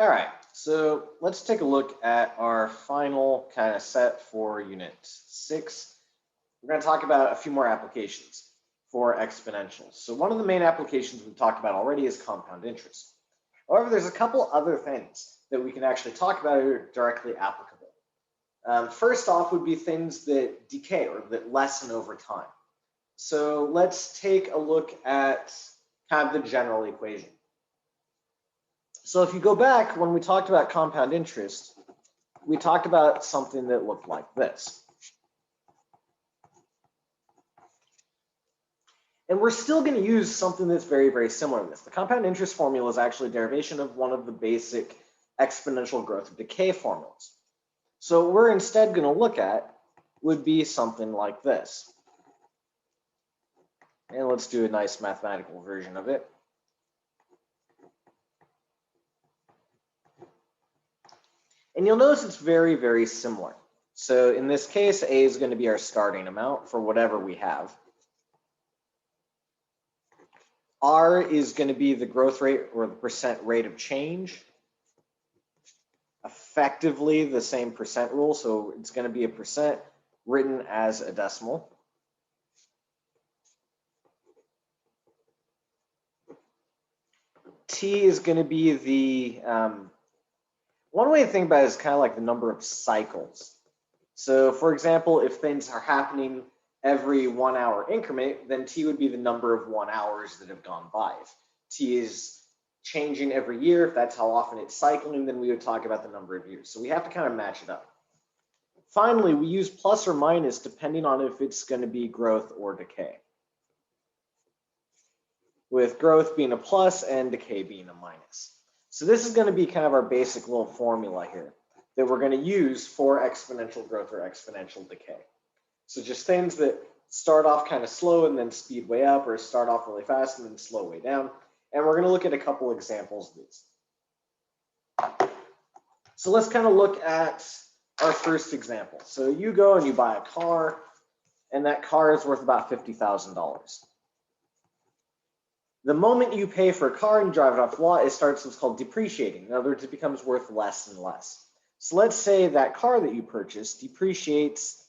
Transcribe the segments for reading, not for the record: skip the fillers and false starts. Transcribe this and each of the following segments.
All right, so let's take a look at our final kind of set for Unit 6. We're going to talk about a few more applications for exponentials. So one of the main applications we've talked about already is compound interest. However, there's a couple other things that we can actually talk about that are directly applicable. First off would be things that decay or that lessen over time. So let's take a look at kind of the general equation. So if you go back, when we talked about compound interest, we talked about something that looked like this. And we're still going to use something that's very, very similar to this. The compound interest formula is actually a derivation of one of the basic exponential growth or decay formulas. So what we're instead going to look at would be something like this. And let's do a nice mathematical version of it. And you'll notice it's very, very similar. So in this case, A is going to be our starting amount for whatever we have. R is going to be the growth rate or the percent rate of change. Effectively the same percent rule, so it's going to be a percent written as a decimal. T is going to be the, one way to think about it is kind of like the number of cycles. So for example, if things are happening every 1 hour increment, then T would be the number of 1 hours that have gone by. If T is changing every year, if that's how often it's cycling, then we would talk about the number of years. So we have to kind of match it up. Finally, we use plus or minus depending on if it's going to be growth or decay, with growth being a plus and decay being a minus. So this is going to be kind of our basic little formula here that we're going to use for exponential growth or exponential decay. So just things that start off kind of slow and then speed way up, or start off really fast and then slow way down. And we're going to look at a couple examples of these. So let's kind of look at our first example. So you go and you buy a car, and that car is worth about $50,000. The moment you pay for a car and drive it off the lot, it starts what's called depreciating. In other words, it becomes worth less and less. So let's say that car that you purchased depreciates,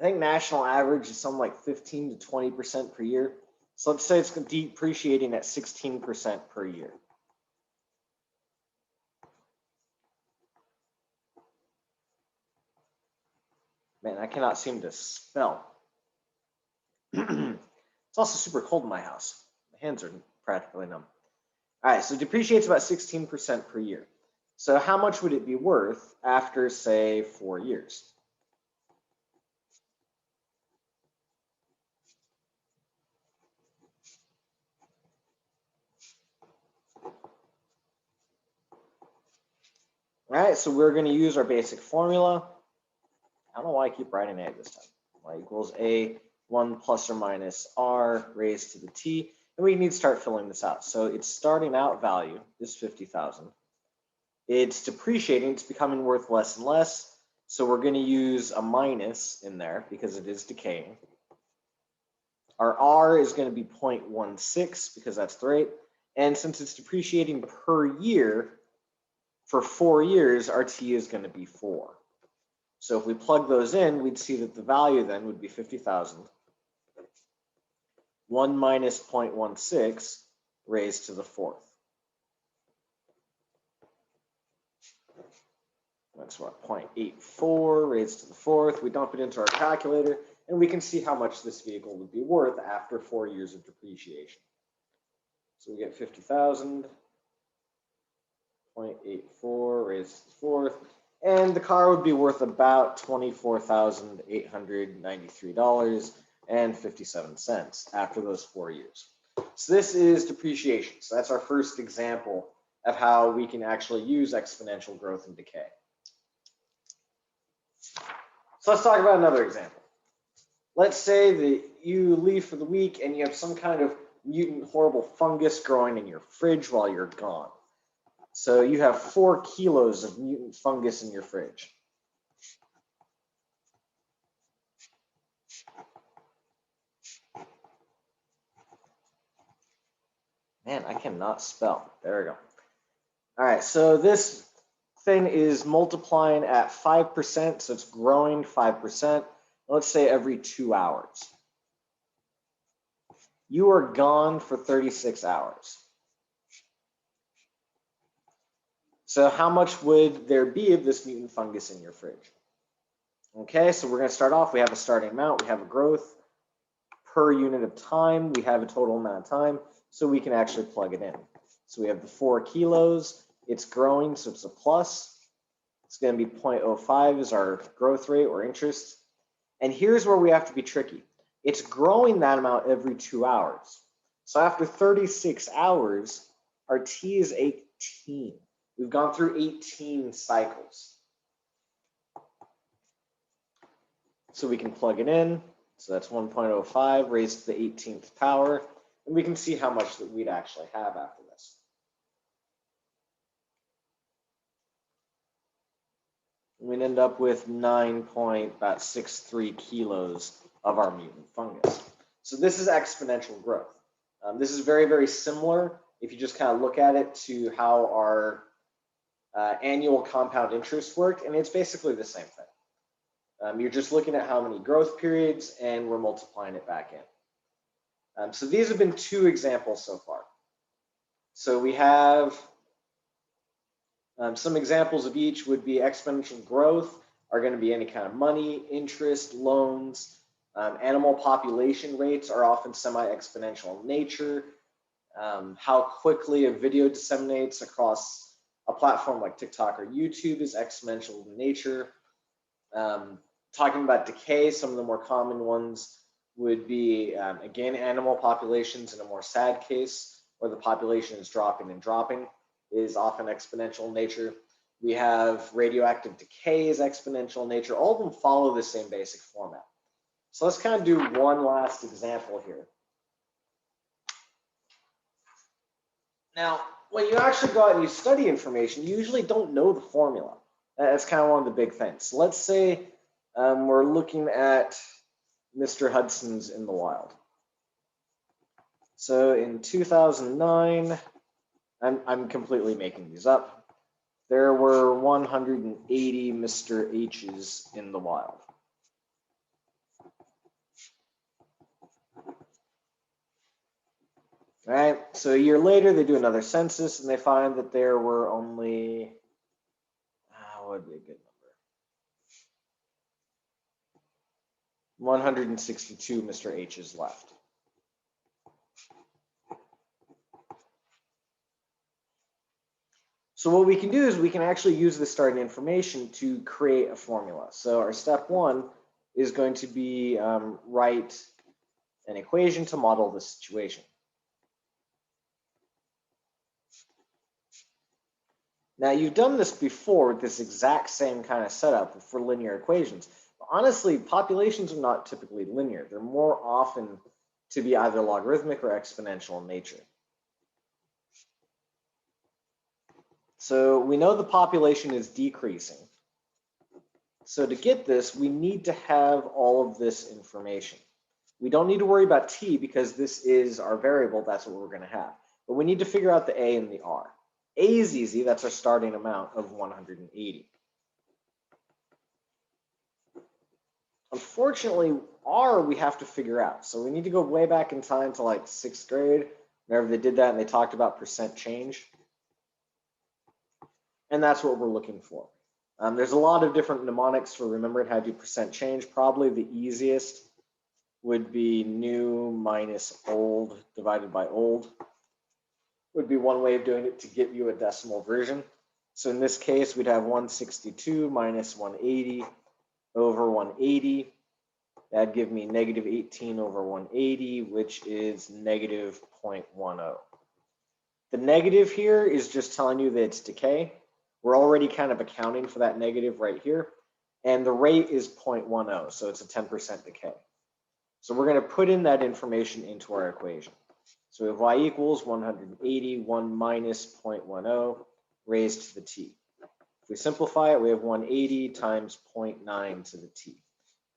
I think national average is something like 15 to 20% per year. So let's say it's depreciating at 16% per year. Man, I cannot seem to spell. It's also super cold in my house. My hands are practically numb. All right, so depreciates about 16% per year. So how much would it be worth after, say, 4 years? All right, so we're going to use our basic formula. I don't know why I keep writing A this time. Y equals A1 plus or minus R raised to the T. And we need to start filling this out. So its starting out value is 50,000. It's depreciating, it's becoming worth less and less. So we're going to use a minus in there because it is decaying. Our R is going to be 0.16 because that's the rate. And since it's depreciating per year, for 4 years, our T is going to be 4. So if we plug those in, we'd see that the value then would be 50,000. 1 minus 0.16 raised to the 4th. That's what, 0.84 raised to the 4th. We dump it into our calculator, and we can see how much this vehicle would be worth after 4 years of depreciation. So we get 50,000, 0.84 raised to the 4th, and the car would be worth about $24,893.57 after those 4 years. So this is depreciation. So that's our first example of how we can actually use exponential growth and decay. So let's talk about another example. Let's say that you leave for the week and you have some kind of mutant horrible fungus growing in your fridge while you're gone. So you have 4 kilos of mutant fungus in your fridge. Man, I cannot spell. There we go. All right, so this thing is multiplying at 5%, so it's growing 5%, let's say every 2 hours. You are gone for 36 hours. So how much would there be of this mutant fungus in your fridge? Okay, so we're going to start off. We have a starting amount, we have a growth. Per unit of time, we have a total amount of time, so we can actually plug it in. So we have the 4 kilos. It's growing, so it's a plus. It's going to be 0.05 is our growth rate or interest. And here's where we have to be tricky. It's growing that amount every 2 hours. So after 36 hours, our T is 18. We've gone through 18 cycles. So we can plug it in. So that's 1.05 raised to the 18th power. And we can see how much that we'd actually have after this. We'd end up with 9.63 kilos of our mutant fungus. So this is exponential growth. This is very, very similar, if you just kind of look at it, to how our annual compound interest worked, and it's basically the same thing. You're just looking at how many growth periods, and we're multiplying it back in. So these have been 2 examples so far. So we have some examples of each would be exponential growth, are going to be any kind of money, interest, loans. Animal population rates are often semi-exponential in nature. How quickly a video disseminates across a platform like TikTok or YouTube is exponential in nature. Talking about decay, some of the more common ones would be, again, animal populations in a more sad case, where the population is dropping and dropping, is often exponential in nature. We have radioactive decay is exponential in nature. All of them follow the same basic format. So let's kind of do one last example here. Now, when you actually go out and you study information, you usually don't know the formula. That's kind of one of the big things. So let's say we're looking at Mr. Hudson's in the wild. So in 2009, I'm completely making these up, there were 180 Mr. H's in the wild. All right, so a year later, they do another census, and they find that there were only, what would be a good number? 162 Mr. H's left. So what we can do is we can actually use the starting information to create a formula. So our step 1 is going to be write an equation to model the situation. Now, you've done this before with this exact same kind of setup for linear equations. But honestly, populations are not typically linear. They're more often to be either logarithmic or exponential in nature. So we know the population is decreasing. So to get this, we need to have all of this information. We don't need to worry about t because this is our variable. That's what we're going to have. But we need to figure out the a and the r. A is easy, that's our starting amount of 180. Unfortunately, R we have to figure out. So we need to go way back in time to like 6th grade, whenever they did that and they talked about percent change. And that's what we're looking for. There's a lot of different mnemonics for remembering how to do percent change. Probably the easiest would be new minus old divided by old. Would be one way of doing it to get you a decimal version. So in this case, we'd have 162 minus 180 over 180. That'd give me negative 18 over 180, which is negative 0.10. The negative here is just telling you that it's decay. We're already kind of accounting for that negative right here. And the rate is 0.10, so it's a 10% decay. So we're going to put in that information into our equation. So we have y equals 180, 1 minus 0.10 raised to the t. If we simplify it, we have 180 times 0.9 to the t.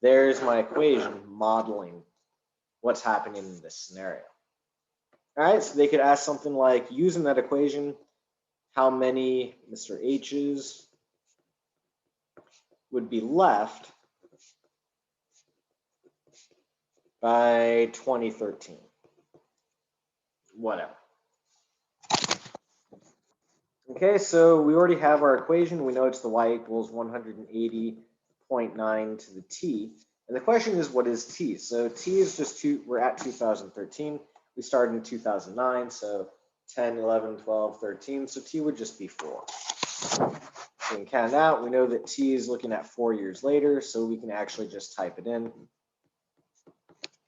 There's my equation modeling what's happening in this scenario. All right, so they could ask something like, using that equation, how many Mr. H's would be left by 2013. Whatever. Okay, so we already have our equation. We know it's the y equals 180.9 to the t. And the question is, what is t? So t is just we're at 2013. We started in 2009, so 10, 11, 12, 13. So t would just be 4. We can count it out. We know that t is looking at 4 years later, so we can actually just type it in,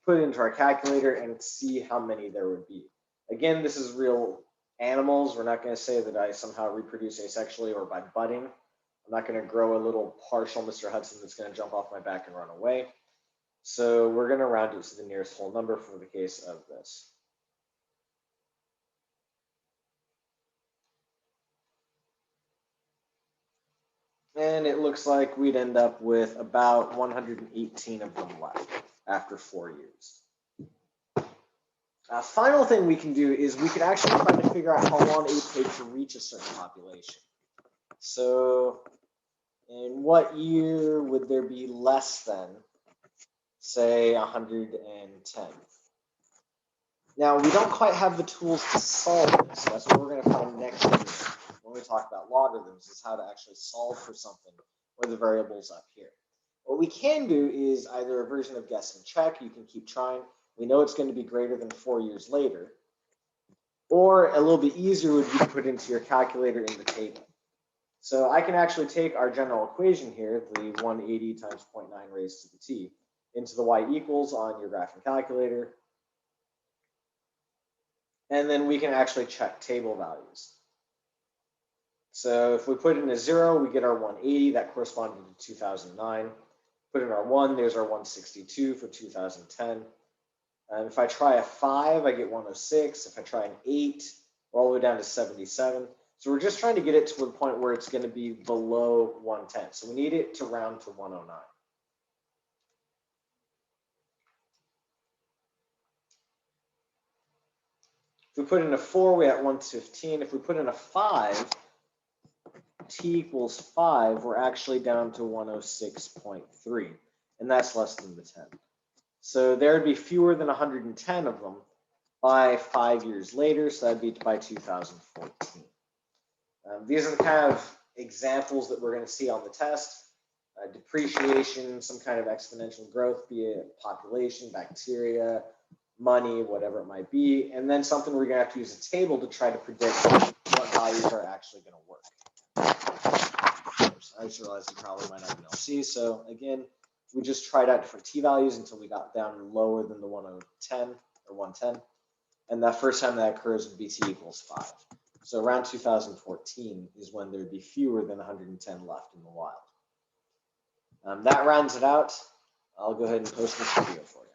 put it into our calculator, and see how many there would be. Again, this is real animals. We're not going to say that I somehow reproduce asexually or by budding. I'm not going to grow a little partial Mr. Hudson that's going to jump off my back and run away. So we're going to round it to the nearest whole number for the case of this. And it looks like we'd end up with about 118 of them left after 4 years. Final thing we can do is we could actually try to figure out how long it would take to reach a certain population. So in what year would there be less than, say, 110? Now, we don't quite have the tools to solve this. That's what we're going to find next year when we talk about logarithms, is how to actually solve for something where the variable's up here. What we can do is either a version of guess and check. You can keep trying. We know it's going to be greater than 4 years later. Or a little bit easier would be to put into your calculator in the table. So I can actually take our general equation here, the 180 times 0.9 raised to the t, into the y equals on your graphing calculator. And then we can actually check table values. So if we put in a 0, we get our 180. That corresponded to 2009. Put in our 1, there's our 162 for 2010. If I try a 5, I get 106. If I try an 8, we're all the way down to 77. So we're just trying to get it to a point where it's going to be below 110. So we need it to round to 109. If we put in a 4, we're at 115. If we put in a 5, t equals 5, we're actually down to 106.3. And that's less than the 10. So there would be fewer than 110 of them by 5 years later. So that'd be by 2014. These are the kind of examples that we're going to see on the test. Depreciation, some kind of exponential growth, be it population, bacteria, money, whatever it might be. And then something we're going to have to use a table to try to predict what values are actually going to work. I just realized you probably might not be able to see. So again, we just tried out different t values until we got down lower than the 110 or 110. And that first time that occurs would be t equals 5. So around 2014 is when there'd be fewer than 110 left in the wild. That rounds it out. I'll go ahead and post this video for you.